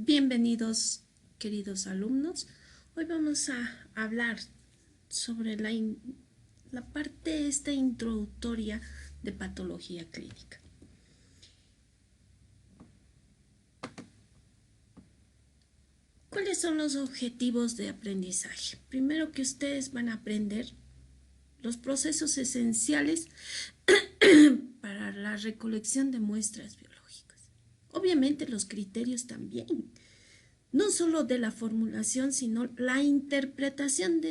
Bienvenidos, queridos alumnos. Hoy vamos a hablar sobre la parte esta introductoria de patología clínica. ¿Cuáles son los objetivos de aprendizaje? Primero, que ustedes van a aprender los procesos esenciales para la recolección de muestras biológicas. Obviamente los criterios también, no solo de la formulación, sino la interpretación de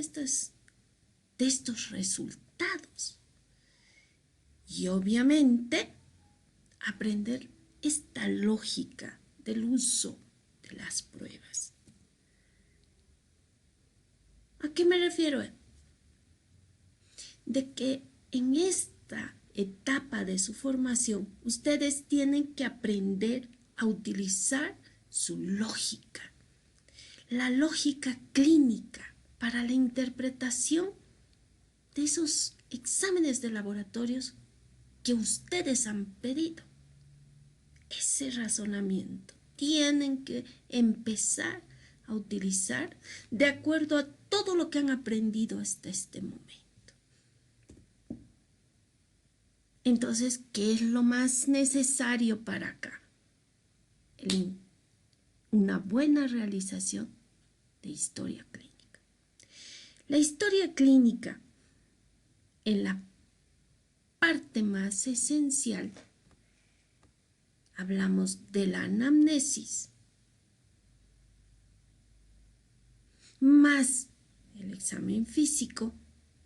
estos resultados. Y obviamente aprender esta lógica del uso de las pruebas. ¿A qué me refiero? De que en esta etapa de su formación ustedes tienen que aprender a utilizar su lógica, la lógica clínica para la interpretación de esos exámenes de laboratorios que ustedes han pedido. Ese razonamiento tienen que empezar a utilizar de acuerdo a todo lo que han aprendido hasta este momento. Entonces, ¿qué es lo más necesario para acá? Una buena realización de historia clínica. La historia clínica, en la parte más esencial, hablamos de la anamnesis, más el examen físico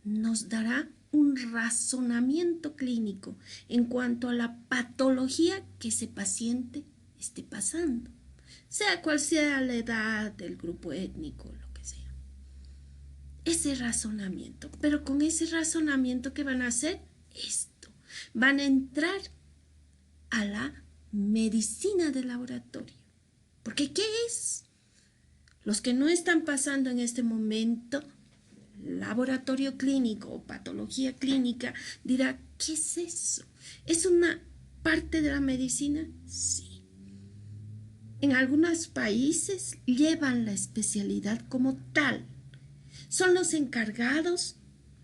nos dará un razonamiento clínico en cuanto a la patología que ese paciente esté pasando, sea cual sea la edad, el grupo étnico, lo que sea. Ese razonamiento, pero con ese razonamiento, ¿qué van a hacer? Esto, van a entrar a la medicina de laboratorio. Porque ¿qué es? Los que no están pasando en este momento laboratorio clínico o patología clínica dirá, ¿qué es eso? ¿Es una parte de la medicina? Sí. En algunos países llevan la especialidad como tal. Son los encargados,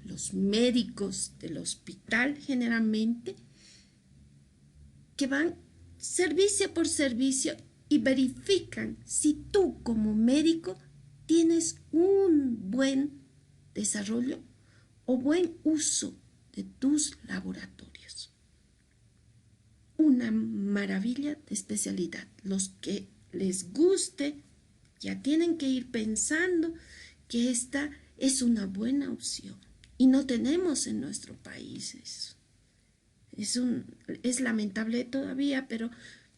los médicos del hospital generalmente, que van servicio por servicio y verifican si tú como médico tienes un buen desarrollo o buen uso de tus laboratorios. Una maravilla de especialidad. Los que les guste ya tienen que ir pensando que esta es una buena opción y no tenemos en nuestro país eso. Es lamentable todavía, pero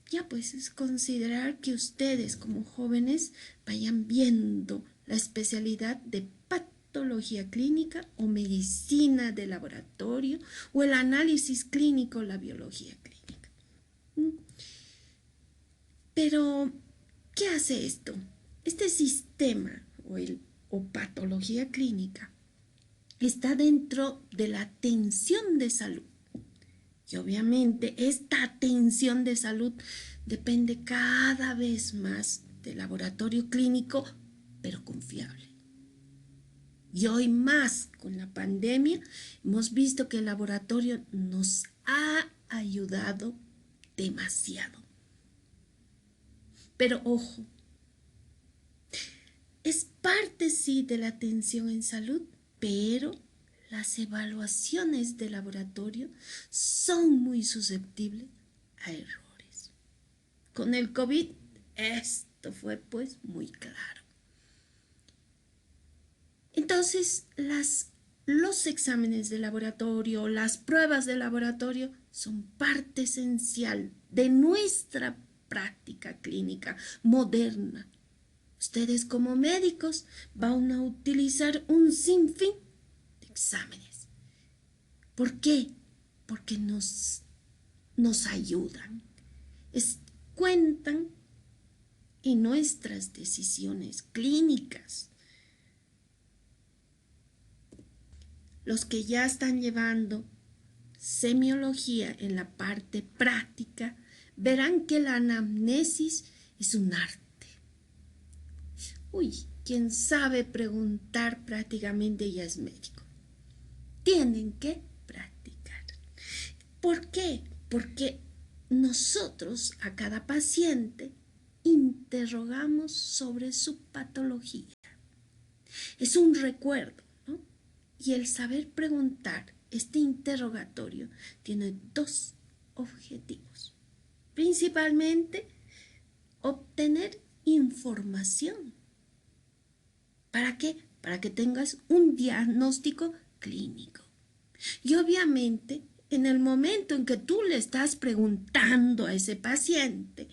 ya pues es considerar que ustedes como jóvenes vayan viendo la especialidad de patología clínica o medicina de laboratorio o el análisis clínico, la biología clínica. Pero, ¿qué hace esto? Este sistema o patología clínica está dentro de la atención de salud. Y obviamente esta atención de salud depende cada vez más del laboratorio clínico, pero confiable. Y hoy más con la pandemia hemos visto que el laboratorio nos ha ayudado demasiado. Pero ojo, es parte sí de la atención en salud, pero las evaluaciones de laboratorio son muy susceptibles a errores. Con el COVID esto fue pues muy claro. Entonces los exámenes de laboratorio, las pruebas de laboratorio son parte esencial de nuestra práctica clínica moderna. Ustedes como médicos van a utilizar un sinfín de exámenes. ¿Por qué? Porque nos ayudan, cuentan en nuestras decisiones clínicas. Los que ya están llevando semiología en la parte práctica verán que la anamnesis es un arte. Quien sabe preguntar prácticamente ya es médico. Tienen que practicar. ¿Por qué? Porque nosotros a cada paciente interrogamos sobre su patología. Es un recuerdo, ¿no? Y el saber preguntar, este interrogatorio, tiene dos objetivos. Principalmente, obtener información. ¿Para qué? Para que tengas un diagnóstico clínico. Y obviamente, en el momento en que tú le estás preguntando a ese paciente,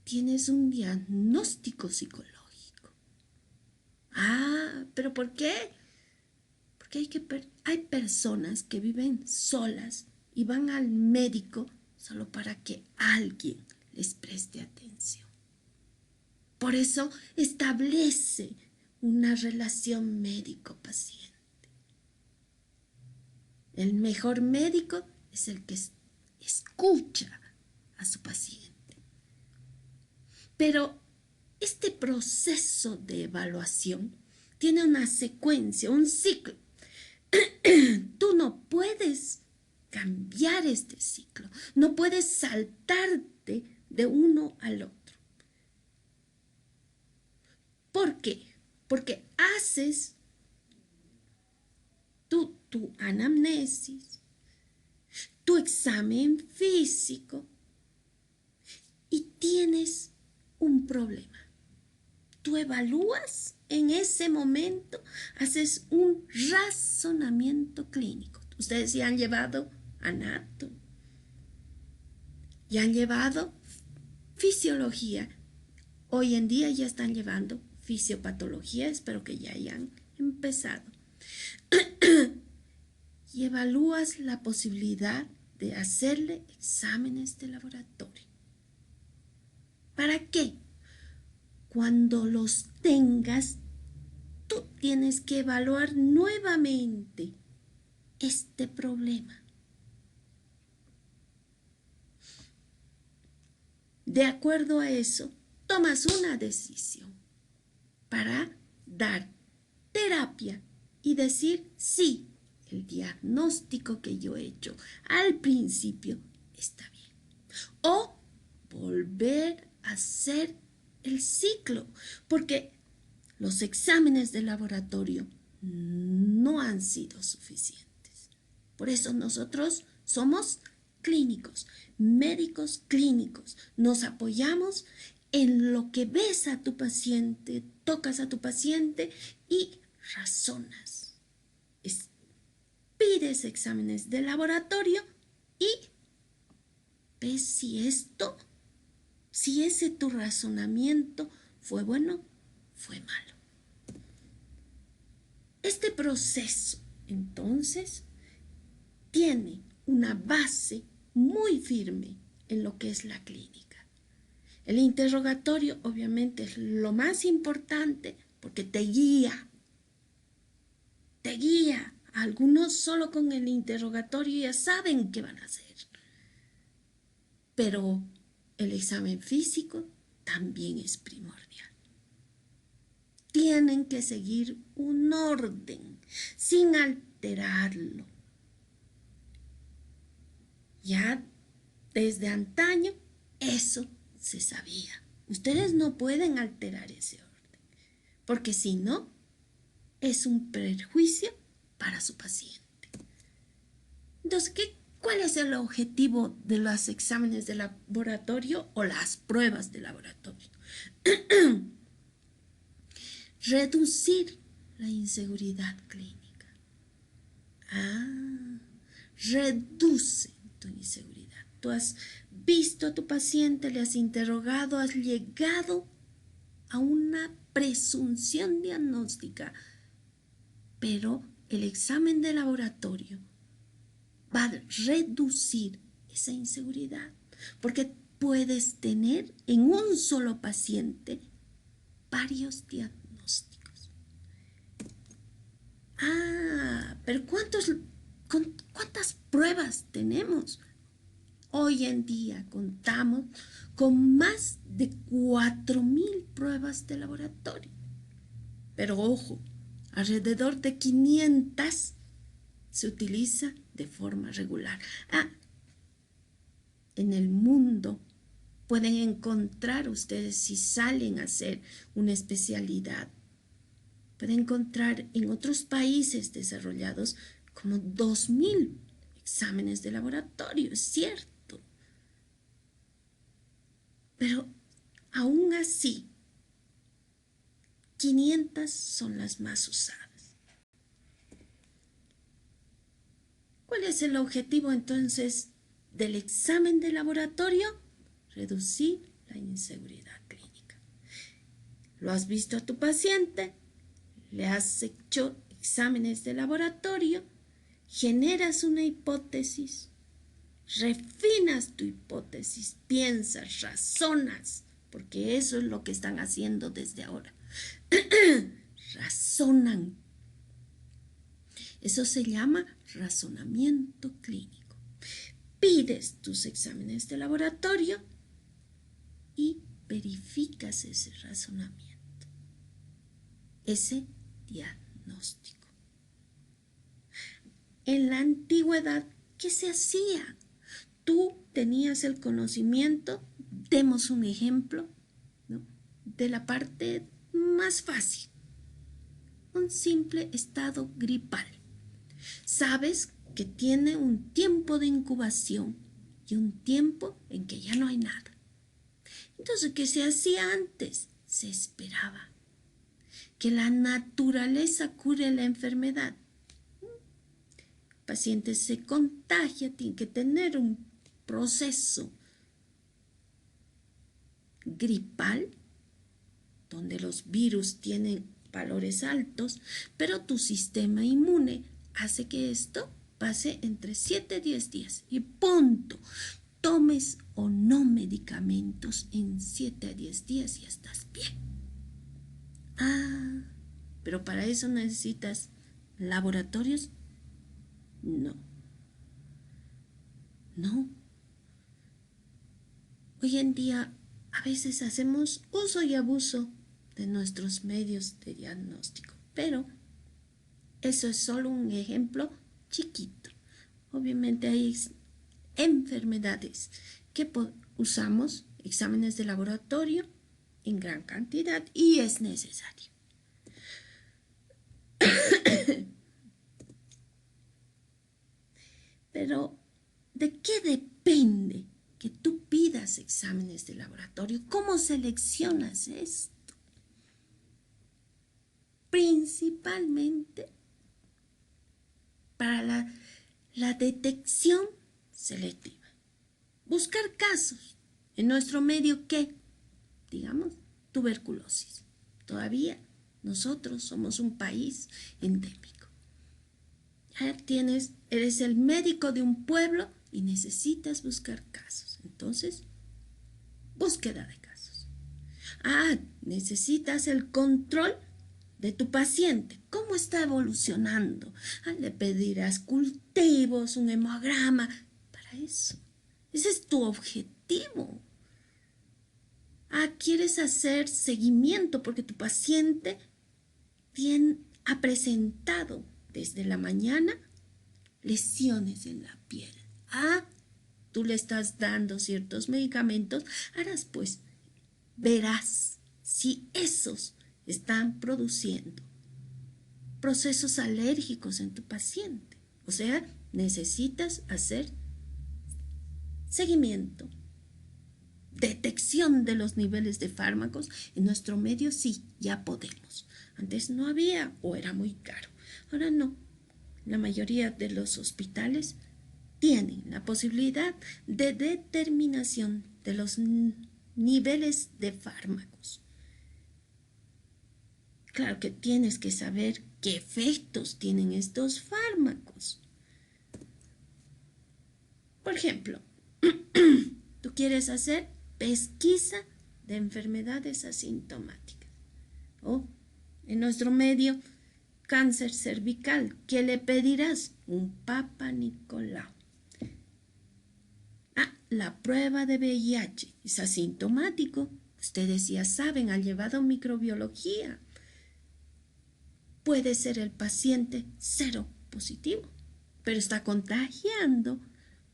tienes un diagnóstico psicológico. ¿Pero por qué? Porque hay personas que viven solas y van al médico solo para que alguien les preste atención. Por eso establece una relación médico-paciente. El mejor médico es el que escucha a su paciente. Pero este proceso de evaluación tiene una secuencia, un ciclo. Tú no puedes cambiar este ciclo, no puedes saltarte de uno al otro. ¿Por qué? Porque haces tu anamnesis, tu examen físico y tienes un problema. Tú evalúas en ese momento, haces un razonamiento clínico. Ustedes ya han llevado anato, ya han llevado fisiología. Hoy en día ya están llevando fisiopatología, espero que ya hayan empezado. Y evalúas la posibilidad de hacerle exámenes de laboratorio. ¿Para qué? Cuando los tengas, tú tienes que evaluar nuevamente este problema. De acuerdo a eso, tomas una decisión para dar terapia y decir sí, el diagnóstico que yo he hecho al principio está bien. O volver a hacer el ciclo, porque los exámenes de laboratorio no han sido suficientes. Por eso nosotros somos clínicos, médicos clínicos. Nos apoyamos en lo que ves a tu paciente, tocas a tu paciente y razonas. Pides exámenes de laboratorio y ves si ese tu razonamiento fue bueno, fue malo. Este proceso, entonces, tiene una base muy firme en lo que es la clínica. El interrogatorio, obviamente, es lo más importante porque te guía. Algunos solo con el interrogatorio ya saben qué van a hacer. Pero el examen físico también es primordial. Tienen que seguir un orden sin alterarlo. Ya desde antaño eso se sabía. Ustedes no pueden alterar ese orden, porque si no, es un perjuicio para su paciente. Entonces, ¿cuál es el objetivo de los exámenes de laboratorio o las pruebas de laboratorio? Reducir la inseguridad clínica. Reduce tu inseguridad. Tú has visto a tu paciente, le has interrogado, has llegado a una presunción diagnóstica, pero el examen de laboratorio va a reducir esa inseguridad, porque puedes tener en un solo paciente varios diagnósticos. Pero ¿cuántas pruebas tenemos? Hoy en día contamos con más de 4.000 pruebas de laboratorio. Pero ojo, alrededor de 500 se utiliza de forma regular. En el mundo pueden encontrar ustedes, si salen a hacer una especialidad, pueden encontrar en otros países desarrollados como 2.000 exámenes de laboratorio, es cierto. Pero aún así, 500 son las más usadas. ¿Cuál es el objetivo entonces del examen de laboratorio? Reducir la inseguridad clínica. ¿Lo has visto a tu paciente? ¿Le has hecho exámenes de laboratorio? Generas una hipótesis, refinas tu hipótesis, piensas, razonas, porque eso es lo que están haciendo desde ahora. Razonan. Eso se llama razonamiento clínico. Pides tus exámenes de laboratorio y verificas ese razonamiento, ese diagnóstico. En la antigüedad, ¿qué se hacía? Tú tenías el conocimiento, demos un ejemplo, ¿no?, de la parte más fácil, un simple estado gripal. Sabes que tiene un tiempo de incubación y un tiempo en que ya no hay nada. Entonces, ¿qué se hacía antes? Se esperaba que la naturaleza cure la enfermedad. El paciente se contagia, tiene que tener un proceso gripal, donde los virus tienen valores altos, pero tu sistema inmune hace que esto pase entre 7 y 10 días y punto. Tomes o no medicamentos, en 7 a 10 días ya estás bien. Pero para eso necesitas laboratorios. No. Hoy en día a veces hacemos uso y abuso de nuestros medios de diagnóstico, pero eso es solo un ejemplo chiquito. Obviamente hay enfermedades que usamos exámenes de laboratorio en gran cantidad y es necesario. Pero, ¿de qué depende que tú pidas exámenes de laboratorio? ¿Cómo seleccionas esto? Principalmente para la detección selectiva. Buscar casos. En nuestro medio, ¿qué? Digamos, tuberculosis. Todavía nosotros somos un país endémico. Eres el médico de un pueblo y necesitas buscar casos. Entonces, búsqueda de casos. Necesitas el control de tu paciente. ¿Cómo está evolucionando? Le pedirás cultivos, un hemograma. Para eso. Ese es tu objetivo. Quieres hacer seguimiento porque tu paciente ha presentado desde la mañana lesiones en la piel. Tú le estás dando ciertos medicamentos. Ahora pues verás si esos están produciendo procesos alérgicos en tu paciente. O sea, necesitas hacer seguimiento, detección de los niveles de fármacos. En nuestro medio sí, ya podemos. Antes no había o era muy caro. Ahora no. La mayoría de los hospitales tienen la posibilidad de determinación de los niveles de fármacos. Claro que tienes que saber qué efectos tienen estos fármacos. Por ejemplo, tú quieres hacer pesquisa de enfermedades asintomáticas. O en nuestro medio, cáncer cervical. ¿Qué le pedirás? Un Papa Nicolau. la prueba de VIH es asintomático. Ustedes ya saben, han llevado microbiología. Puede ser el paciente cero positivo, pero está contagiando.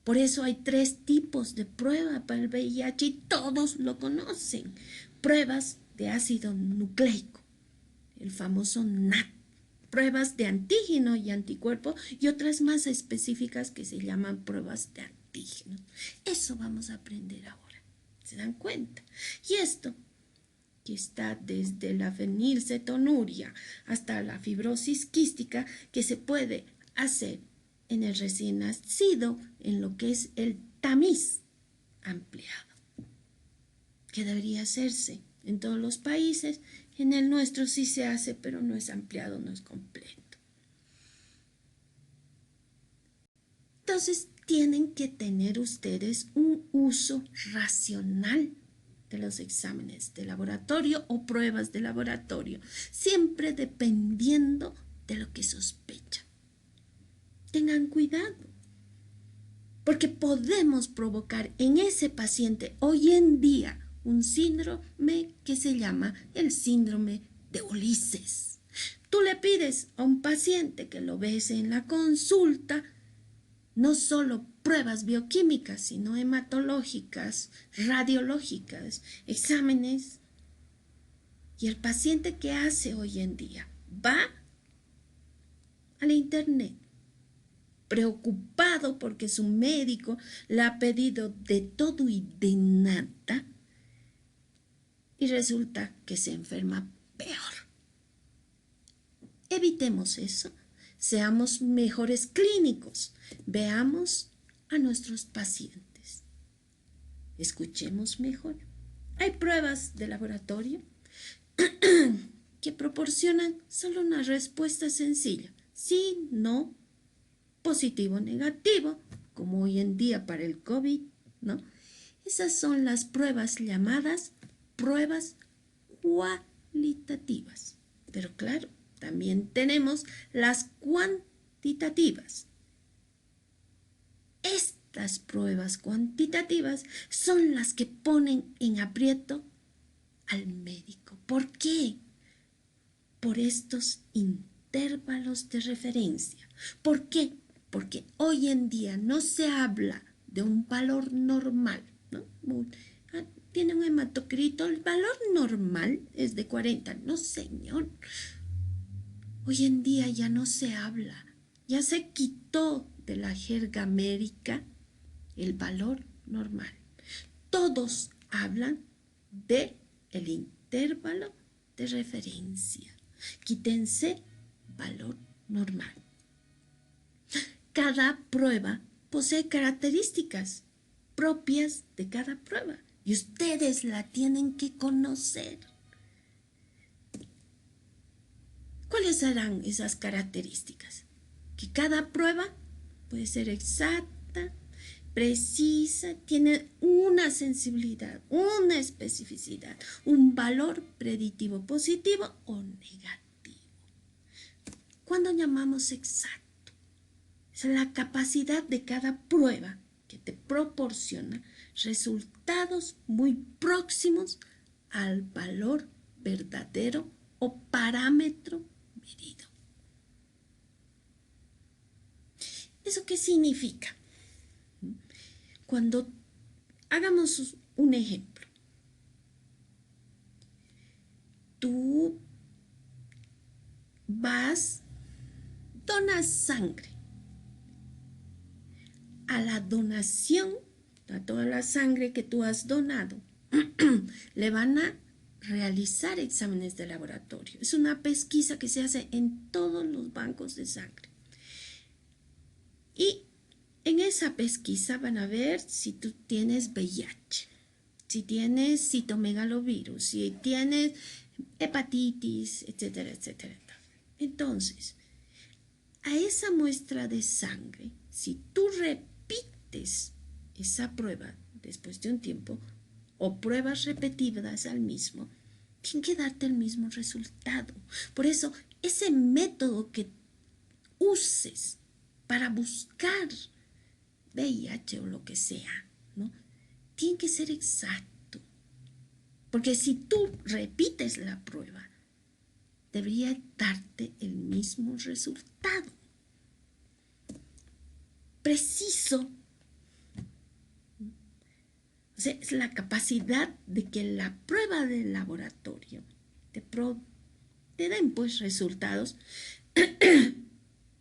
Por eso hay 3 tipos de prueba para el VIH y todos lo conocen. Pruebas de ácido nucleico, el famoso NAT. Pruebas de antígeno y anticuerpo y otras más específicas que se llaman pruebas de antígenos. Eso vamos a aprender ahora. ¿Se dan cuenta? Y esto, que está desde la fenilcetonuria hasta la fibrosis quística, que se puede hacer en el recién nacido, en lo que es el tamiz ampliado, que debería hacerse en todos los países. En el nuestro sí se hace, pero no es ampliado, no es completo. Entonces tienen que tener ustedes un uso racional de los exámenes de laboratorio o pruebas de laboratorio, siempre dependiendo de lo que sospechan. Tengan cuidado, porque podemos provocar en ese paciente hoy en día un síndrome que se llama el síndrome de Ulises. Tú le pides a un paciente que lo ves en la consulta no solo pruebas bioquímicas, sino hematológicas, radiológicas, exámenes. Y el paciente, ¿qué hace hoy en día? Va al internet, preocupado porque su médico le ha pedido de todo y de nada, y resulta que se enferma peor. Evitemos eso. Seamos mejores clínicos. Veamos a nuestros pacientes. Escuchemos mejor. Hay pruebas de laboratorio que proporcionan solo una respuesta sencilla. Sí, no, positivo, negativo, como hoy en día para el COVID, ¿no? Esas son las pruebas llamadas pruebas cualitativas. Pero claro, también tenemos las cuantitativas. Estas pruebas cuantitativas son las que ponen en aprieto al médico. ¿Por qué? Por estos intervalos de referencia. ¿Por qué? Porque hoy en día no se habla de un valor normal, ¿no? Tiene un hematocrito, el valor normal es de 40. No, señor. Hoy en día ya no se habla, ya se quitó de la jerga médica el valor normal. Todos hablan de el intervalo de referencia. Quítense valor normal. Cada prueba posee características propias de cada prueba y ustedes la tienen que conocer. ¿Cuáles serán esas características? Que cada prueba puede ser exacta, precisa, tiene una sensibilidad, una especificidad, un valor predictivo positivo o negativo. ¿Cuándo llamamos exacto? Es la capacidad de cada prueba que te proporciona resultados muy próximos al valor verdadero o parámetro medido. ¿Eso qué significa? Cuando hagamos un ejemplo, tú donas sangre. A la donación, a toda la sangre que tú has donado, le van a realizar exámenes de laboratorio. Es una pesquisa que se hace en todos los bancos de sangre. Y en esa pesquisa van a ver si tú tienes VIH, si tienes citomegalovirus, si tienes hepatitis, etcétera, etcétera. Entonces, a esa muestra de sangre, si tú repites esa prueba después de un tiempo o pruebas repetidas al mismo, tiene que darte el mismo resultado. Por eso, ese método que uses para buscar VIH o lo que sea, ¿no? tiene que ser exacto. Porque si tú repites la prueba, debería darte el mismo resultado. Preciso. O sea, es la capacidad de que la prueba del laboratorio te den pues resultados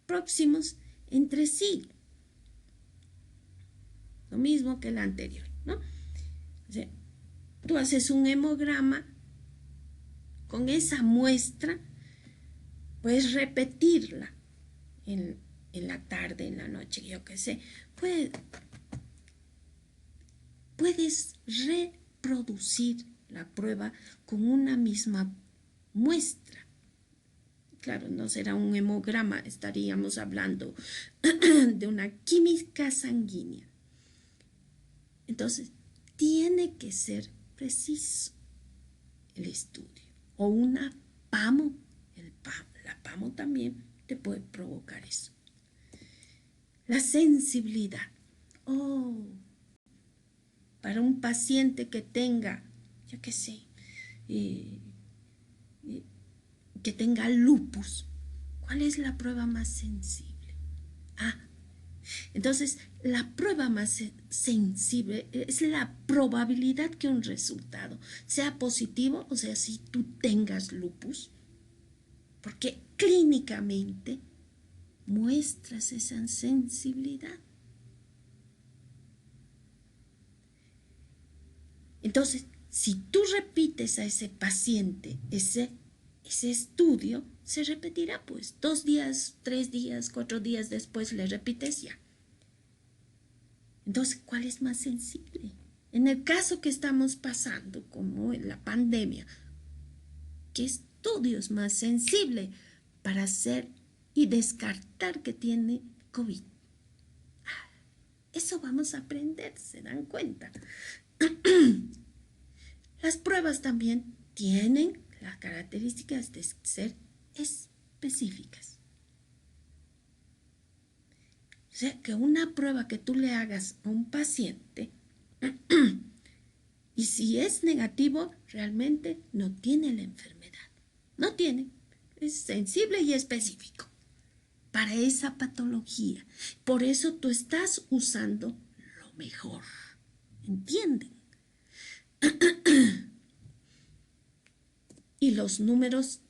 próximos entre sí. Lo mismo que el anterior, ¿no? O sea, tú haces un hemograma con esa muestra, puedes repetirla en la tarde, en la noche, yo qué sé. Puedes reproducir la prueba con una misma muestra. Claro, no será un hemograma, estaríamos hablando de una química sanguínea. Entonces, tiene que ser preciso el estudio. O una PAMO. La PAMO también te puede provocar eso. La sensibilidad. Para un paciente que tenga, yo qué sé, que tenga lupus, ¿cuál es la prueba más sensible? Entonces, la prueba más sensible es la probabilidad que un resultado sea positivo, o sea, si tú tengas lupus, porque clínicamente muestras esa sensibilidad. Entonces, si tú repites a ese paciente ese estudio, se repetirá pues 2 días, 3 días, 4 días después le repites ya. Entonces, ¿cuál es más sensible? En el caso que estamos pasando, como en la pandemia, ¿qué estudio es más sensible para hacer y descartar que tiene COVID? Eso vamos a aprender, ¿se dan cuenta? Las pruebas también tienen las características de ser específicas. O sea, que una prueba que tú le hagas a un paciente y si es negativo, realmente no tiene la enfermedad. No tiene. Es sensible y específico para esa patología. Por eso tú estás usando lo mejor. ¿Entienden? Y los números,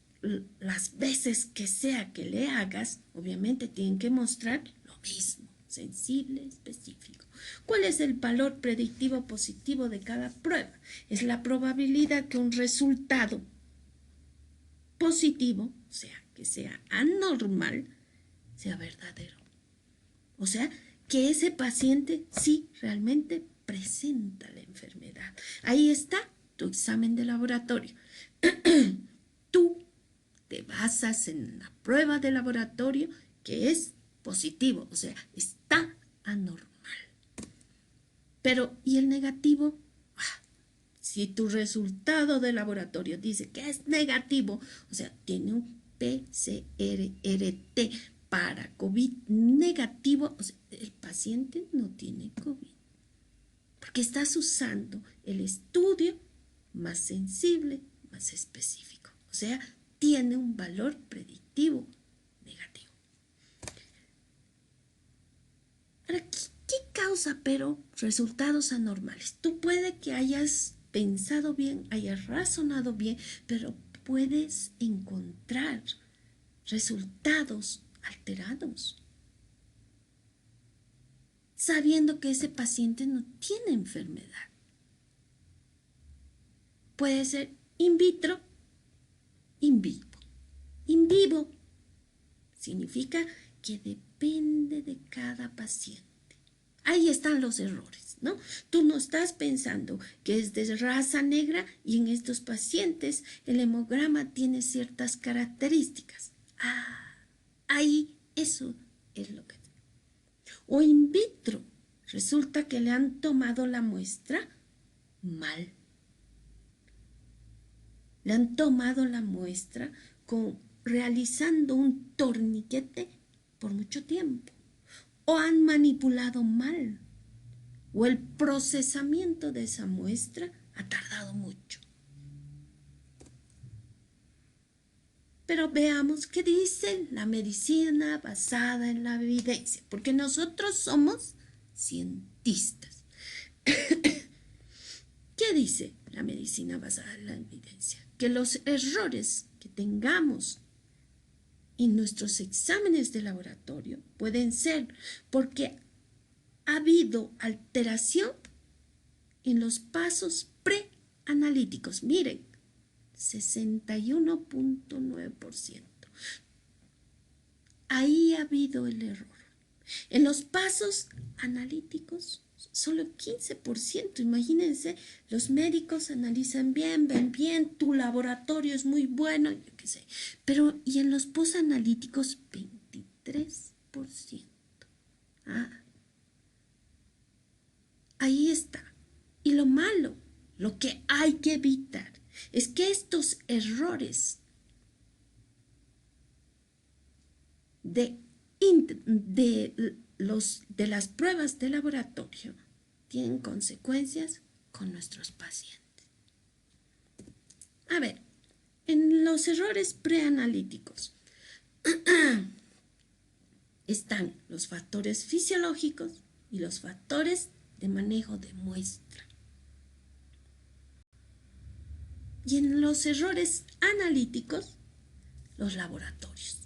las veces que sea que le hagas, obviamente tienen que mostrar lo mismo, sensible, específico. ¿Cuál es el valor predictivo positivo de cada prueba? Es la probabilidad que un resultado positivo, o sea, que sea anormal, sea verdadero. O sea, que ese paciente sí realmente presenta la enfermedad. Ahí está tu examen de laboratorio. Tú te basas en la prueba de laboratorio que es positivo, o sea, está anormal. Pero, ¿y el negativo? Si tu resultado de laboratorio dice que es negativo, o sea, tiene un PCR-RT para COVID negativo, o sea, el paciente no tiene COVID. Porque estás usando el estudio más sensible, más específico. O sea, tiene un valor predictivo negativo. Ahora, ¿qué causa, pero, resultados anormales? Tú puede que hayas pensado bien, hayas razonado bien, pero puedes encontrar resultados alterados, sabiendo que ese paciente no tiene enfermedad. Puede ser in vitro, in vivo. In vivo significa que depende de cada paciente. Ahí están los errores, ¿no? Tú no estás pensando que es de raza negra y en estos pacientes el hemograma tiene ciertas características. Ahí eso es lo que... O in vitro, resulta que le han tomado la muestra mal. Le han tomado la muestra realizando un torniquete por mucho tiempo. O han manipulado mal. o el procesamiento de esa muestra ha tardado mucho. Pero veamos qué dice la medicina basada en la evidencia, porque nosotros somos cientistas. ¿Qué dice la medicina basada en la evidencia? Que los errores que tengamos en nuestros exámenes de laboratorio pueden ser porque ha habido alteración en los pasos preanalíticos. Miren, 61.9%. Ahí ha habido el error. En los pasos analíticos, solo 15%. Imagínense, los médicos analizan bien, ven bien, tu laboratorio es muy bueno, yo qué sé. Pero, y en los posanalíticos, 23%. Ahí está. Y lo malo, lo que hay que evitar, es que estos errores de las pruebas de laboratorio tienen consecuencias con nuestros pacientes. A ver, en los errores preanalíticos están los factores fisiológicos y los factores de manejo de muestra. Y en los errores analíticos, los laboratorios.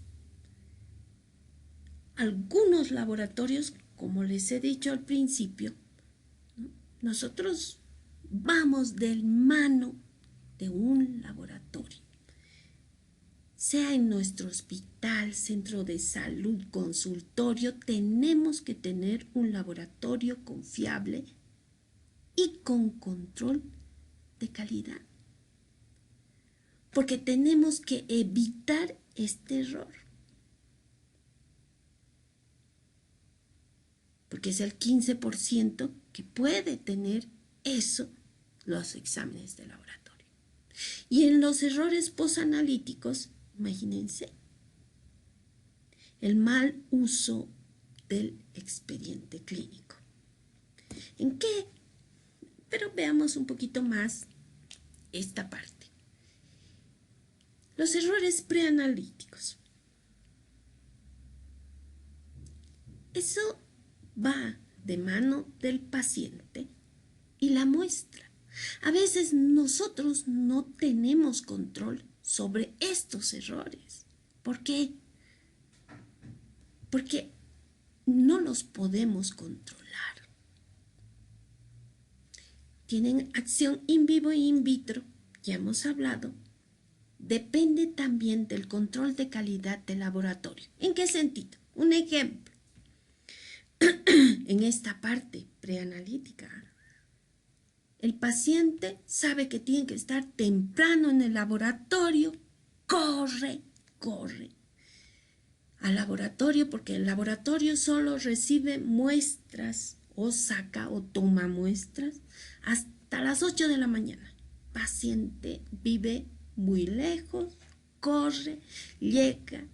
Algunos laboratorios, como les he dicho al principio, ¿no? Nosotros vamos de mano de un laboratorio. Sea en nuestro hospital, centro de salud, consultorio, tenemos que tener un laboratorio confiable y con control de calidad. Porque tenemos que evitar este error. Porque es el 15% que puede tener eso los exámenes de laboratorio. Y en los errores posanalíticos, imagínense, el mal uso del expediente clínico. ¿En qué? Pero veamos un poquito más esta parte. Los errores preanalíticos. Eso va de mano del paciente y la muestra. A veces nosotros no tenemos control sobre estos errores. ¿Por qué? Porque no los podemos controlar. Tienen acción in vivo e in vitro, ya hemos hablado. Depende también del control de calidad del laboratorio. ¿En qué sentido? Un ejemplo. En esta parte preanalítica, el paciente sabe que tiene que estar temprano en el laboratorio, corre al laboratorio porque el laboratorio solo recibe muestras o saca o toma muestras hasta las 8 de la mañana. Paciente vive muy lejos, corre, llega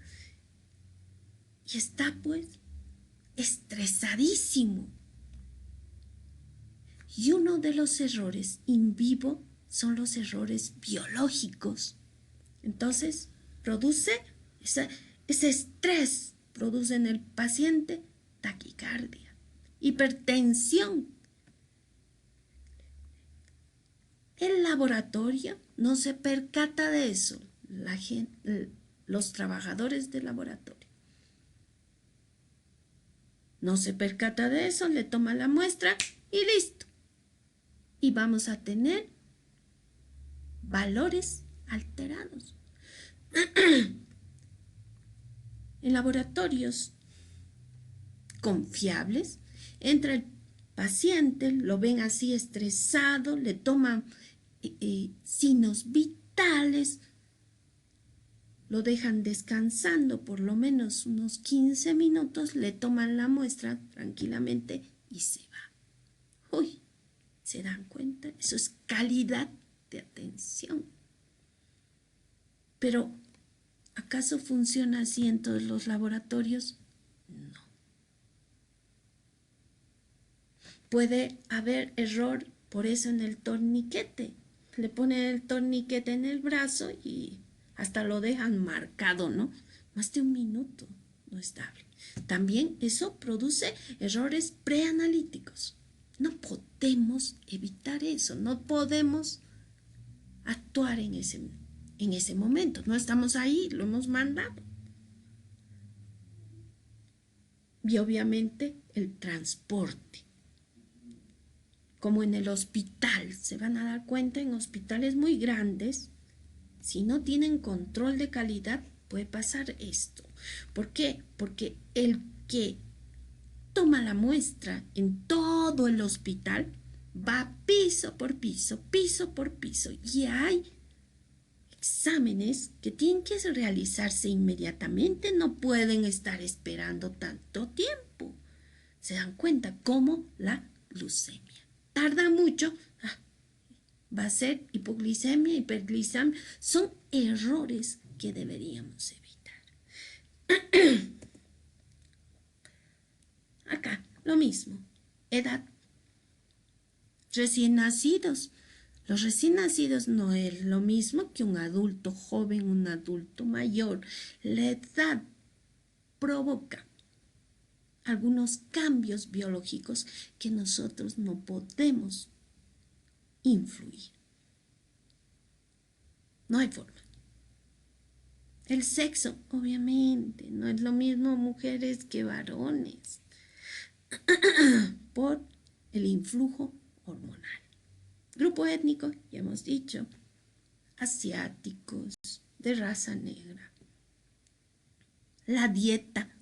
y está pues estresadísimo. Y uno de los errores in vivo son los errores biológicos. Entonces, produce ese estrés, produce en el paciente taquicardia, hipertensión. El laboratorio no se percata de eso, los trabajadores del laboratorio. No se percata de eso, le toma la muestra y listo. Y vamos a tener valores alterados. En laboratorios confiables, entra el paciente, lo ven así estresado, le toman signos vitales, lo dejan descansando por lo menos unos 15 minutos, le toman la muestra tranquilamente y se va. Uy, ¿se dan cuenta? Eso es calidad de atención. Pero, ¿acaso funciona así en todos los laboratorios? No. Puede haber error, por eso en el torniquete. Le ponen el torniquete en el brazo y hasta lo dejan marcado, ¿no? Más de un minuto no estable. También eso produce errores preanalíticos. No podemos evitar eso, no podemos actuar en ese momento. No estamos ahí, lo hemos mandado. Y obviamente el transporte. Como en el hospital, se van a dar cuenta en hospitales muy grandes, si no tienen control de calidad, puede pasar esto. ¿Por qué? Porque el que toma la muestra en todo el hospital va piso por piso, piso por piso, y hay exámenes que tienen que realizarse inmediatamente, no pueden estar esperando tanto tiempo. Se dan cuenta cómo la glucemia tarda mucho, va a ser hipoglicemia, hiperglicemia, son errores que deberíamos evitar. Acá, lo mismo, edad, recién nacidos. Los recién nacidos no es lo mismo que un adulto joven, un adulto mayor. La edad provoca algunos cambios biológicos que nosotros no podemos influir. No hay forma. El sexo, obviamente, no es lo mismo mujeres que varones por el influjo hormonal. Grupo étnico, ya hemos dicho, asiáticos, de raza negra. La dieta,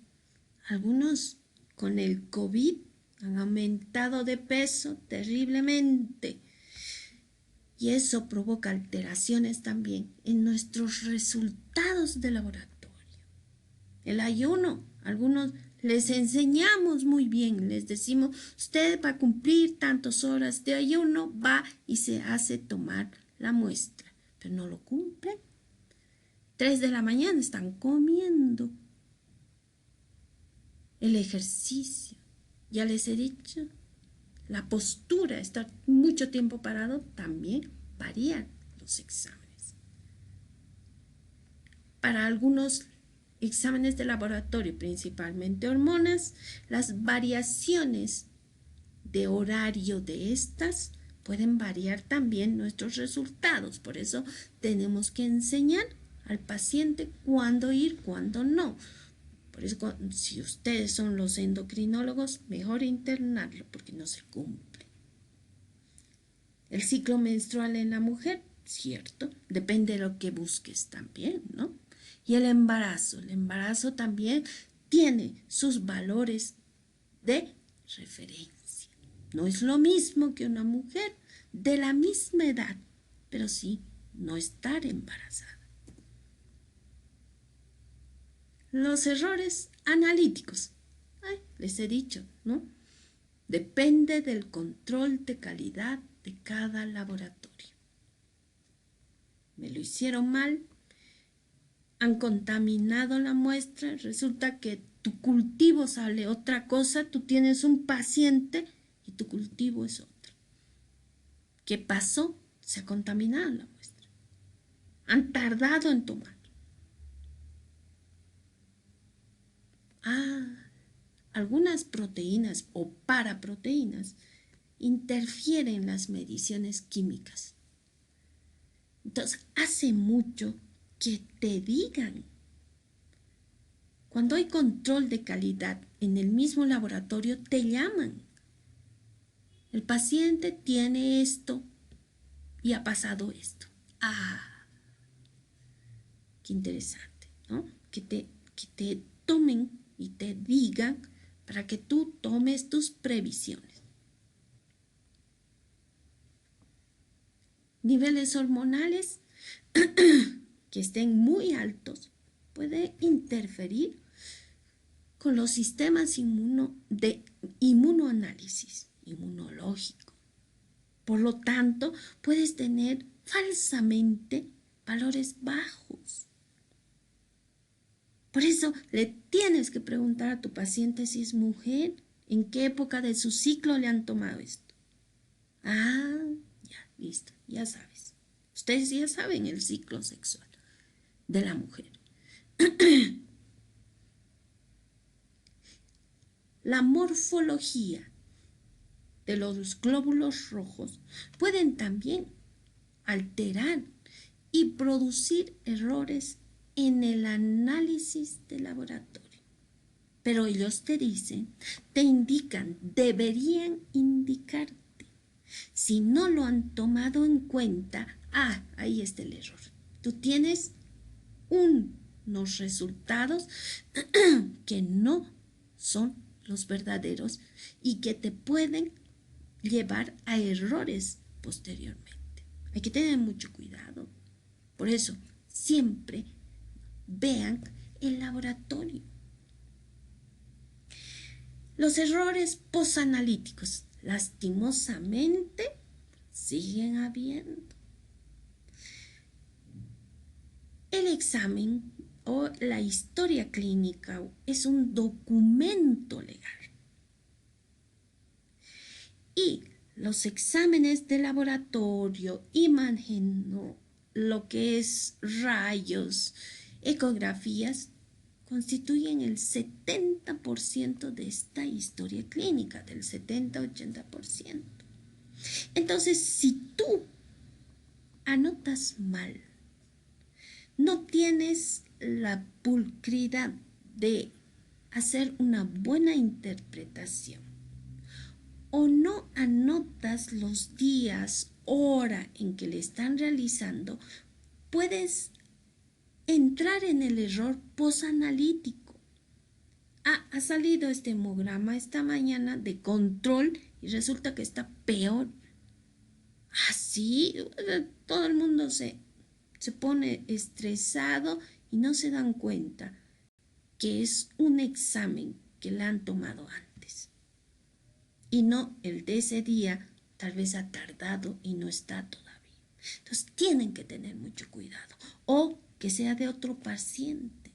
algunos con el COVID han aumentado de peso terriblemente y eso provoca alteraciones también en nuestros resultados de laboratorio. El ayuno, algunos les enseñamos muy bien, les decimos, usted va a cumplir tantas horas de ayuno, va y se hace tomar la muestra, pero no lo cumplen. 3 de la mañana están comiendo. El ejercicio, ya les he dicho, la postura, estar mucho tiempo parado, también varían los exámenes. Para algunos exámenes de laboratorio, principalmente hormonas, las variaciones de horario de estas pueden variar también nuestros resultados. Por eso tenemos que enseñar al paciente cuándo ir, cuándo no. Por eso, si ustedes son los endocrinólogos, mejor internarlo porque no se cumple. El ciclo menstrual en la mujer, cierto, depende de lo que busques también, ¿no? Y el embarazo también tiene sus valores de referencia. No es lo mismo que una mujer de la misma edad, pero sí no estar embarazada. Los errores analíticos, les he dicho, ¿no? Depende del control de calidad de cada laboratorio. Me lo hicieron mal, han contaminado la muestra, resulta que tu cultivo sale otra cosa, tú tienes un paciente y tu cultivo es otro. ¿Qué pasó? Se ha contaminado la muestra. Han tardado en tomar. Algunas proteínas o paraproteínas interfieren en las mediciones químicas. Entonces, hace mucho que te digan. Cuando hay control de calidad en el mismo laboratorio, te llaman. El paciente tiene esto y ha pasado esto. Qué interesante, ¿no? Que te tomen y te digan para que tú tomes tus previsiones. Niveles hormonales que estén muy altos puede interferir con los sistemas de inmunoanálisis inmunológico. Por lo tanto, puedes tener falsamente valores bajos. Por eso le tienes que preguntar a tu paciente si es mujer ¿En qué época de su ciclo le han tomado esto? Ah, ya, listo, ya sabes. Ustedes ya saben el ciclo sexual de la mujer. La morfología de los glóbulos rojos pueden también alterar y producir errores en el análisis de laboratorio. Pero ellos te dicen, te indican, deberían indicarte. Si no lo han tomado en cuenta, ahí está el error. Tú tienes unos resultados que no son los verdaderos y que te pueden llevar a errores posteriormente. Hay que tener mucho cuidado. Por eso, siempre vean el laboratorio. Los errores posanalíticos, lastimosamente, siguen habiendo. El examen o la historia clínica es un documento legal. Y los exámenes de laboratorio, imagen, lo que es rayos, ecografías, constituyen el 70% de esta historia clínica, del 70-80%. Entonces, si tú anotas mal, no tienes la pulcritud de hacer una buena interpretación, o no anotas los días, hora en que le están realizando, puedes entrar en el error posanalítico. Ha salido este hemograma esta mañana de control y resulta que está peor. Así, todo el mundo se pone estresado y no se dan cuenta que es un examen que le han tomado antes. Y no el de ese día, tal vez ha tardado y no está todavía. Entonces tienen que tener mucho cuidado. O que sea de otro paciente.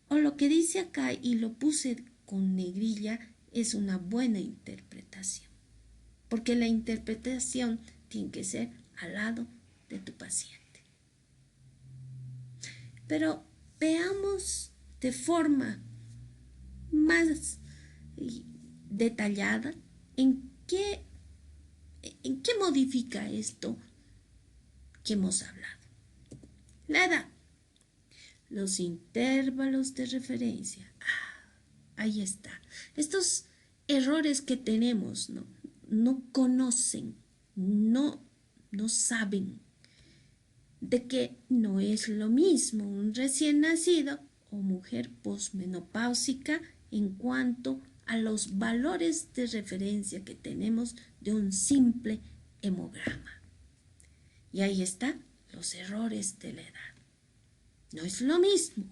O lo que dice acá y lo puse con negrilla es una buena interpretación. Porque la interpretación tiene que ser al lado de tu paciente. Pero veamos de forma más detallada en qué modifica esto que hemos hablado. La edad, los intervalos de referencia. Ahí está. Estos errores que tenemos, no conocen, no saben de que no es lo mismo un recién nacido o mujer posmenopáusica en cuanto a los valores de referencia que tenemos de un simple hemograma. Y ahí están los errores de la edad. No es lo mismo.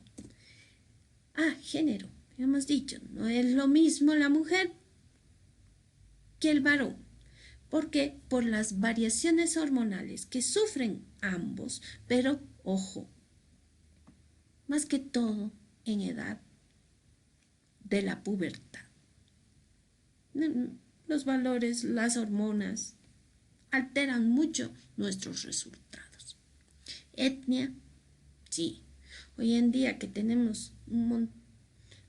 Género, hemos dicho, no es lo mismo la mujer que el varón. Porque por las variaciones hormonales que sufren ambos, pero ojo, más que todo en edad de la pubertad. Los valores, las hormonas, alteran mucho nuestros resultados. Etnia, sí. Hoy en día que tenemos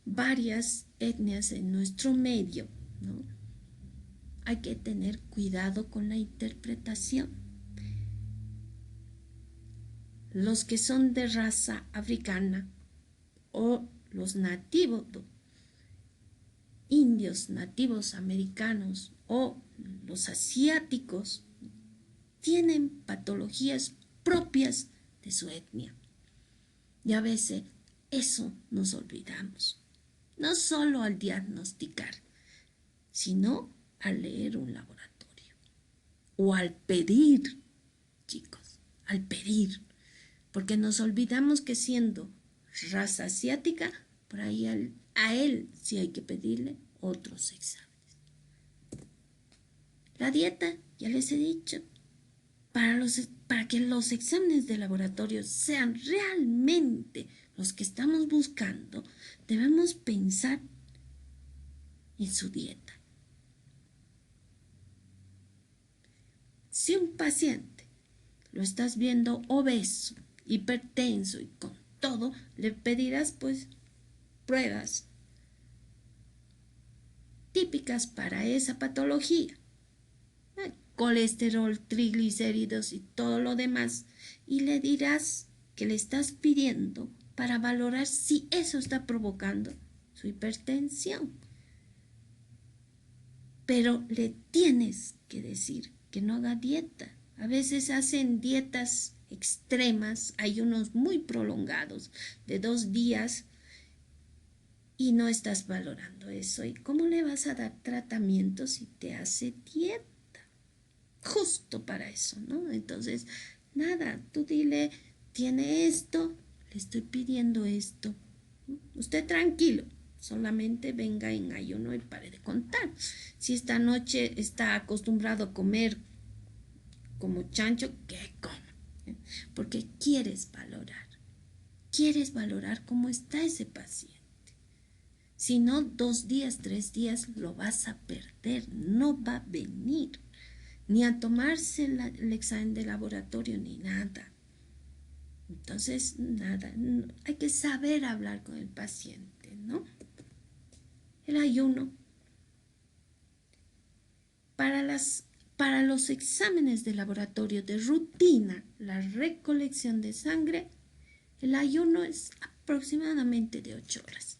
varias etnias en nuestro medio, ¿no? Hay que tener cuidado con la interpretación. Los que son de raza africana o los nativos, indios, nativos americanos o los asiáticos, tienen patologías propias de su etnia. Y a veces eso nos olvidamos. No solo al diagnosticar, sino al leer un laboratorio. O al pedir, chicos, al pedir. Porque nos olvidamos que siendo raza asiática, por ahí a él sí hay que pedirle otros exámenes. La dieta, ya les he dicho, para que los exámenes de laboratorio sean realmente los que estamos buscando, debemos pensar en su dieta. Si un paciente lo estás viendo obeso, hipertenso y con todo, le pedirás pues pruebas típicas para esa patología. Colesterol, triglicéridos y todo lo demás. Y le dirás que le estás pidiendo para valorar si eso está provocando su hipertensión. Pero le tienes que decir que no haga dieta. A veces hacen dietas extremas, ayunos muy prolongados de 2 días y no estás valorando eso. ¿Y cómo le vas a dar tratamiento si te hace dieta? Justo para eso, ¿no? Entonces, nada, tú dile, tiene esto, le estoy pidiendo esto. Usted tranquilo, solamente venga en ayuno y pare de contar. Si esta noche está acostumbrado a comer como chancho, que coma. Porque quieres valorar cómo está ese paciente. Si no, 2 días, 3 días lo vas a perder, no va a venir ni a tomarse el examen de laboratorio ni nada. Entonces, nada, hay que saber hablar con el paciente, ¿no? El ayuno. Para los exámenes de laboratorio de rutina, la recolección de sangre, el ayuno es aproximadamente de 8 horas.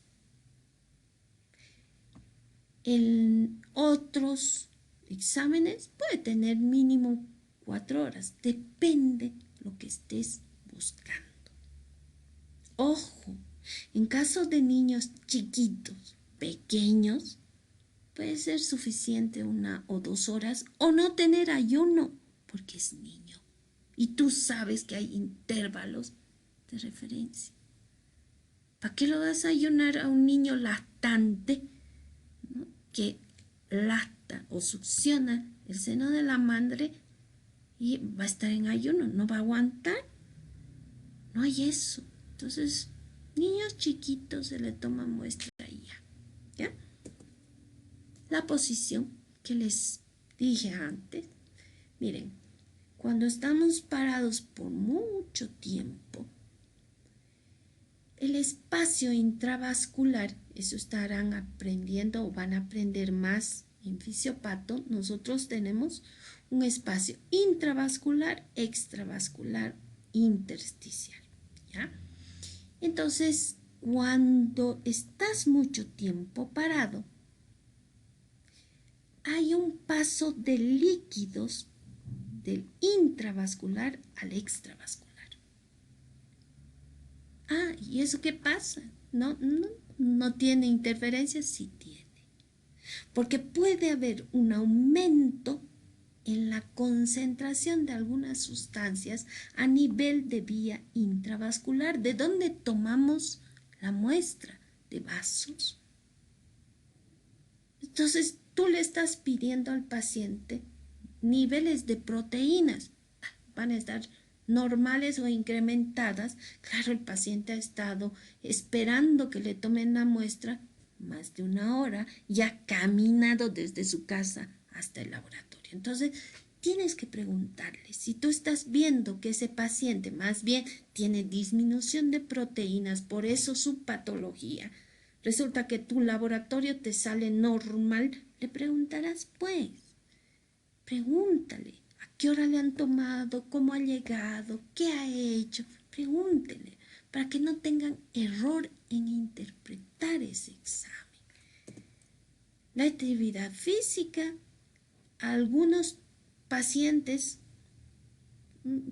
En otros exámenes puede tener mínimo 4 horas, depende lo que estés buscando. Ojo, en caso de niños chiquitos, pequeños, puede ser suficiente 1 o 2 horas o no tener ayuno porque es niño. Y tú sabes que hay intervalos de referencia. ¿Para qué lo vas a ayunar a un niño lactante, ¿no?, que lacta o succiona el seno de la madre y va a estar en ayuno? ¿No va a aguantar? No hay eso. Entonces, niños chiquitos se le toma muestra y ¿ya? La posición que les dije antes. Miren, cuando estamos parados por mucho tiempo, el espacio intravascular, eso estarán aprendiendo o van a aprender más en fisiopato. Nosotros tenemos un espacio intravascular, extravascular, intersticial, ¿ya? Entonces, cuando estás mucho tiempo parado, hay un paso de líquidos del intravascular al extravascular. ¿Y eso qué pasa? No tiene interferencia, sí tiene. Porque puede haber un aumento en la concentración de algunas sustancias a nivel de vía intravascular, de donde tomamos la muestra de vasos. Entonces, tú le estás pidiendo al paciente niveles de proteínas. Van a estar normales o incrementadas. Claro, el paciente ha estado esperando que le tomen la muestra más de 1 hora y ha caminado desde su casa hasta el laboratorio. Entonces, tienes que preguntarle si tú estás viendo que ese paciente más bien tiene disminución de proteínas, por eso su patología. Resulta que tu laboratorio te sale normal, le preguntarás pues. Pregúntale a qué hora le han tomado, cómo ha llegado, qué ha hecho. Pregúntele para que no tengan error en interpretar ese examen. La actividad física, a algunos pacientes,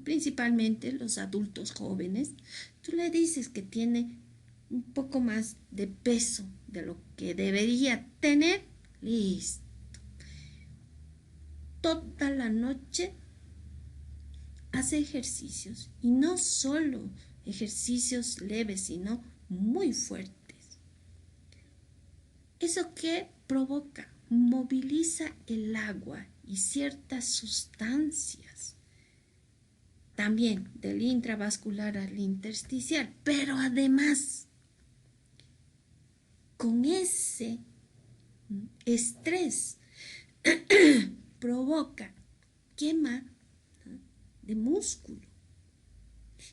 principalmente los adultos jóvenes, tú le dices que tiene un poco más de peso de lo que debería tener, listo. Toda la noche hace ejercicios, y no solo ejercicios leves, sino muy fuertes. ¿Eso qué provoca? Moviliza el agua y ciertas sustancias, también del intravascular al intersticial, pero además, con ese estrés, provoca quema, ¿no?, de músculo.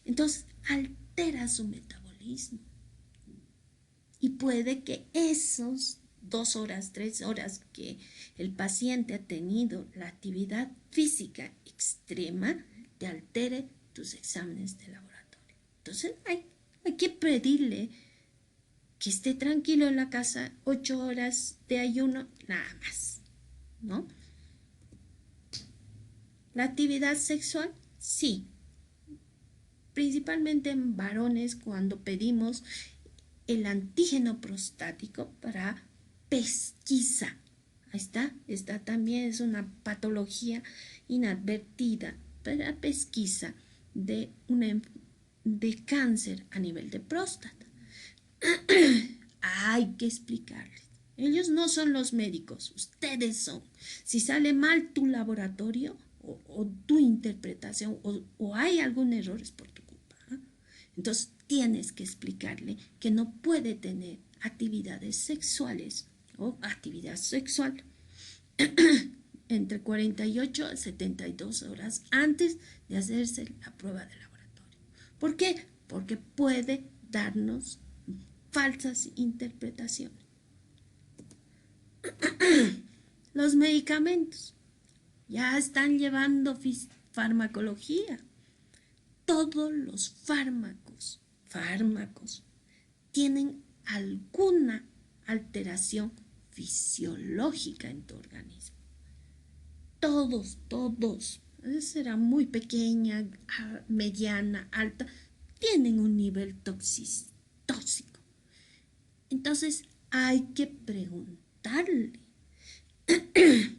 Entonces altera su metabolismo. Y puede que esos 2 horas, 3 horas que el paciente ha tenido la actividad física extrema, te altere tus exámenes de laboratorio. Entonces hay que pedirle que esté tranquilo en la casa 8 horas de ayuno, nada más, ¿no? La actividad sexual, sí. Principalmente en varones cuando pedimos el antígeno prostático para pesquisa. Ahí está. Esta también es una patología inadvertida para pesquisa de cáncer a nivel de próstata. Hay que explicarles. Ellos no son los médicos, ustedes son. Si sale mal tu laboratorio o tu interpretación o hay algún error, es por tu culpa, ¿eh? Entonces tienes que explicarle que no puede tener actividades sexuales o actividad sexual entre 48 a 72 horas antes de hacerse la prueba de laboratorio. ¿Por qué? Porque puede darnos falsas interpretaciones. Los medicamentos ya están llevando farmacología. Todos los fármacos tienen alguna alteración fisiológica en tu organismo. Todos. Será muy pequeña, mediana, alta, tienen un nivel tóxico. Entonces hay que preguntarle.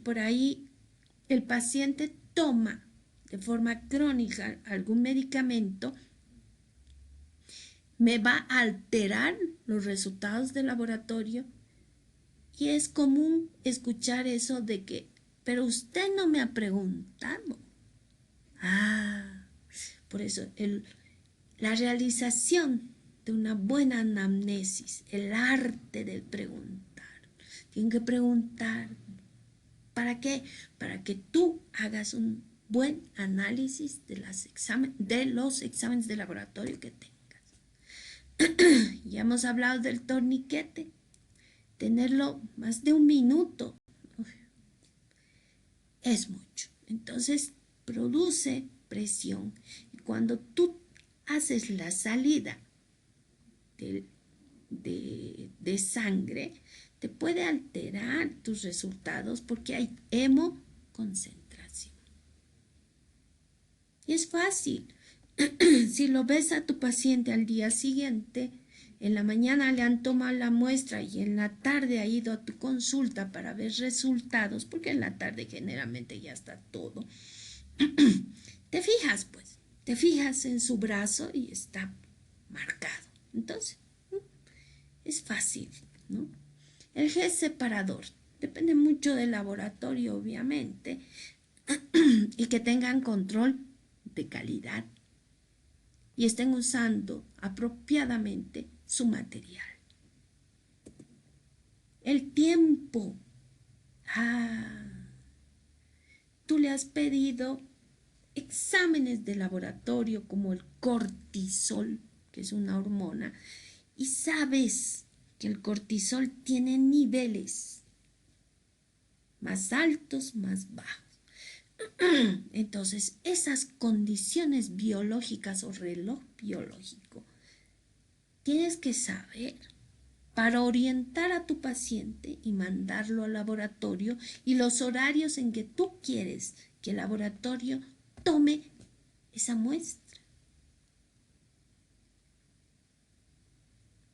Por ahí el paciente toma de forma crónica algún medicamento, me va a alterar los resultados del laboratorio y es común escuchar eso de que, pero usted no me ha preguntado. Por eso la realización de una buena anamnesis, el arte del preguntar. Tienen que preguntar. ¿Para qué? Para que tú hagas un buen análisis de los exámenes de laboratorio que tengas. Ya hemos hablado del torniquete. Tenerlo más de 1 minuto es mucho. Entonces produce presión. Y cuando tú haces la salida de sangre, te puede alterar tus resultados porque hay hemoconcentración. Y es fácil. Si lo ves a tu paciente al día siguiente, en la mañana le han tomado la muestra y en la tarde ha ido a tu consulta para ver resultados, porque en la tarde generalmente ya está todo. Te fijas en su brazo y está marcado. Entonces, es fácil, ¿no? El gel separador depende mucho del laboratorio, obviamente, y que tengan control de calidad y estén usando apropiadamente su material. El tiempo. Tú le has pedido exámenes de laboratorio como el cortisol, que es una hormona, y sabes que el cortisol tiene niveles más altos, más bajos. Entonces, esas condiciones biológicas o reloj biológico, tienes que saber para orientar a tu paciente y mandarlo al laboratorio y los horarios en que tú quieres que el laboratorio tome esa muestra.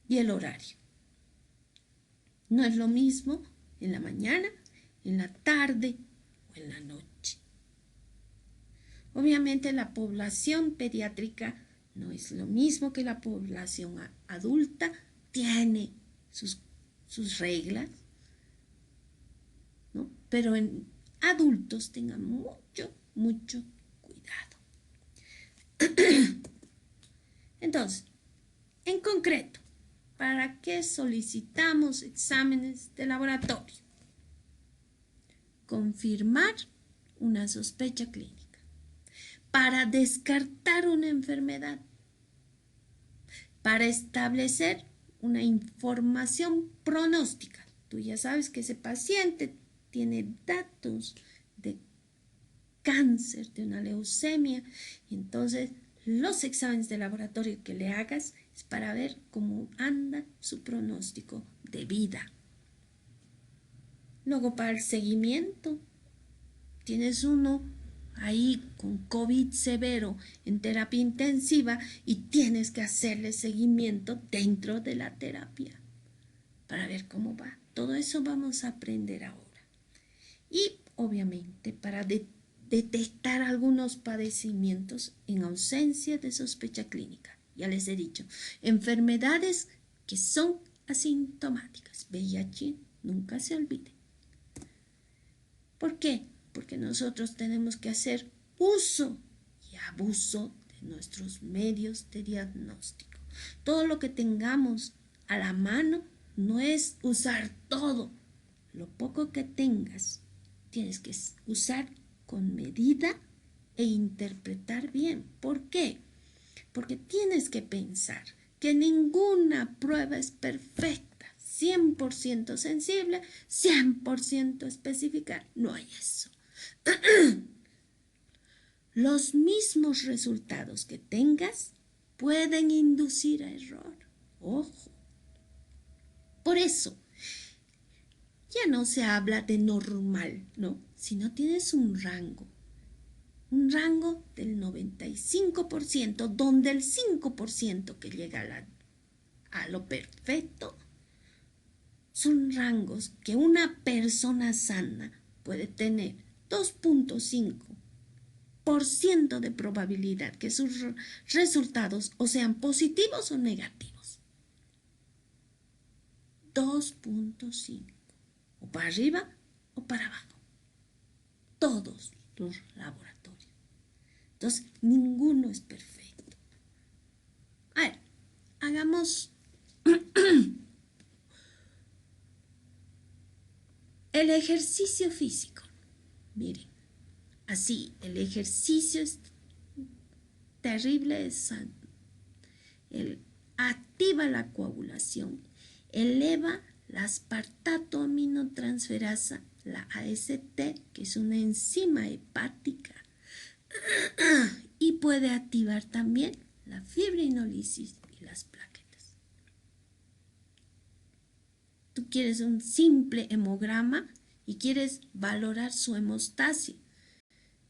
Y el horario. No es lo mismo en la mañana, en la tarde o en la noche. Obviamente la población pediátrica no es lo mismo que la población adulta, tiene sus reglas, ¿no? Pero en adultos tengan mucho cuidado. Entonces, en concreto, ¿para qué solicitamos exámenes de laboratorio? confirmar una sospecha clínica, para descartar una enfermedad, para establecer una información pronóstica. Tú ya sabes que ese paciente tiene datos de cáncer, de una leucemia, y entonces los exámenes de laboratorio que le hagas es para ver cómo anda su pronóstico de vida. Luego, para el seguimiento, tienes uno ahí con COVID severo en terapia intensiva y tienes que hacerle seguimiento dentro de la terapia para ver cómo va. Todo eso vamos a aprender ahora. Y obviamente para detectar algunos padecimientos en ausencia de sospecha clínica. Ya les he dicho, enfermedades que son asintomáticas. VIH, nunca se olvide. ¿Por qué? Porque nosotros tenemos que hacer uso y abuso de nuestros medios de diagnóstico. Todo lo que tengamos a la mano no es usar todo. Lo poco que tengas tienes que usar con medida e interpretar bien. ¿Por qué? Porque tienes que pensar que ninguna prueba es perfecta. 100% sensible, 100% específica, no hay eso. Los mismos resultados que tengas pueden inducir a error. Ojo. Por eso, ya no se habla de normal, ¿no? Sino tienes un rango del 95%, donde el 5% que llega a lo perfecto son rangos que una persona sana puede tener 2.5% de probabilidad que sus resultados o sean positivos o negativos. 2.5. O para arriba o para abajo. Todos los laboratorios. Entonces, ninguno es perfecto. A ver, hagamos el ejercicio físico. Miren, así, el ejercicio es terrible, activa la coagulación, eleva la aspartato aminotransferasa, la AST, que es una enzima hepática, y puede activar también la fibrinólisis y las plaquetas. Tú quieres un simple hemograma y quieres valorar su hemostasia.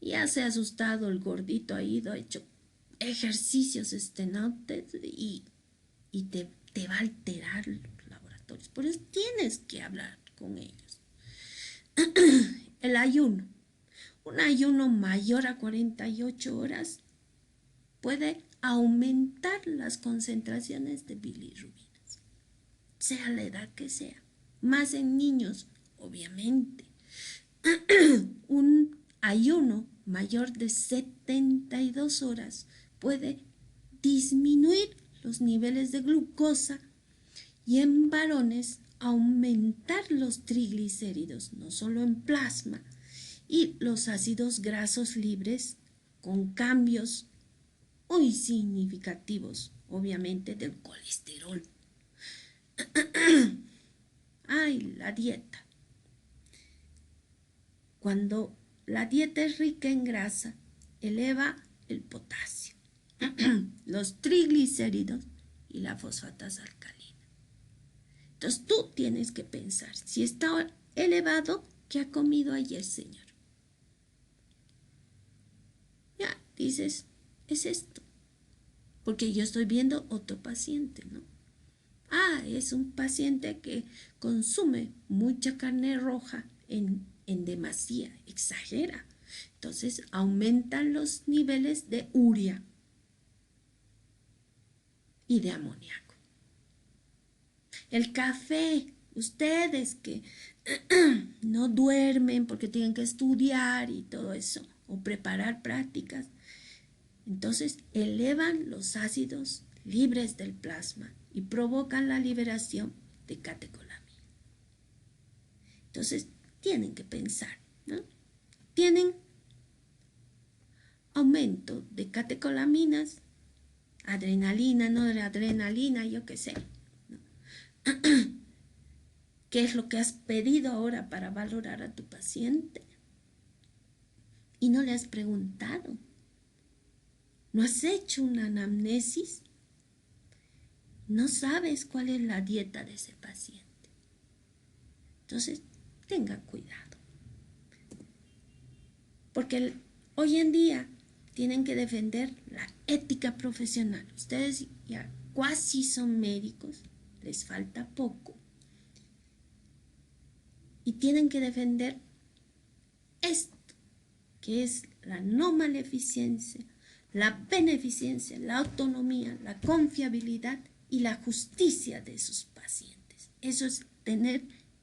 Ya se ha asustado el gordito, ha ido, ha hecho ejercicios estenantes y te va a alterar los laboratorios. Por eso tienes que hablar con ellos. El ayuno. Un ayuno mayor a 48 horas puede aumentar las concentraciones de bilirrubinas, sea la edad que sea, más en niños, obviamente. Un ayuno mayor de 72 horas puede disminuir los niveles de glucosa y en varones aumentar los triglicéridos, no solo en plasma, y los ácidos grasos libres con cambios muy significativos, obviamente, del colesterol. Ay, la dieta. Cuando la dieta es rica en grasa, eleva el potasio, los triglicéridos y la fosfatasa alcalina. Entonces tú tienes que pensar, si está elevado, ¿qué ha comido ayer, señor? Ya, dices, es esto. Porque yo estoy viendo otro paciente, ¿no? Ah, es un paciente que consume mucha carne roja en demasía, exagera. Entonces aumentan los niveles de urea y de amoníaco. El café, ustedes que no duermen porque tienen que estudiar y todo eso, o preparar prácticas, entonces elevan los ácidos libres del plasma y provocan la liberación de catecolamina. Entonces tienen que pensar, ¿no? Tienen aumento de catecolaminas, adrenalina, noradrenalina, yo qué sé, ¿no? ¿Qué es lo que has pedido ahora para valorar a tu paciente? Y no le has preguntado. ¿No has hecho una anamnesis? No sabes cuál es la dieta de ese paciente. Entonces, tenga cuidado. Porque hoy en día tienen que defender la ética profesional. Ustedes ya casi son médicos, les falta poco. Y tienen que defender esto, que es la no maleficencia, la beneficencia, la autonomía, la confiabilidad y la justicia de sus pacientes. Eso es tener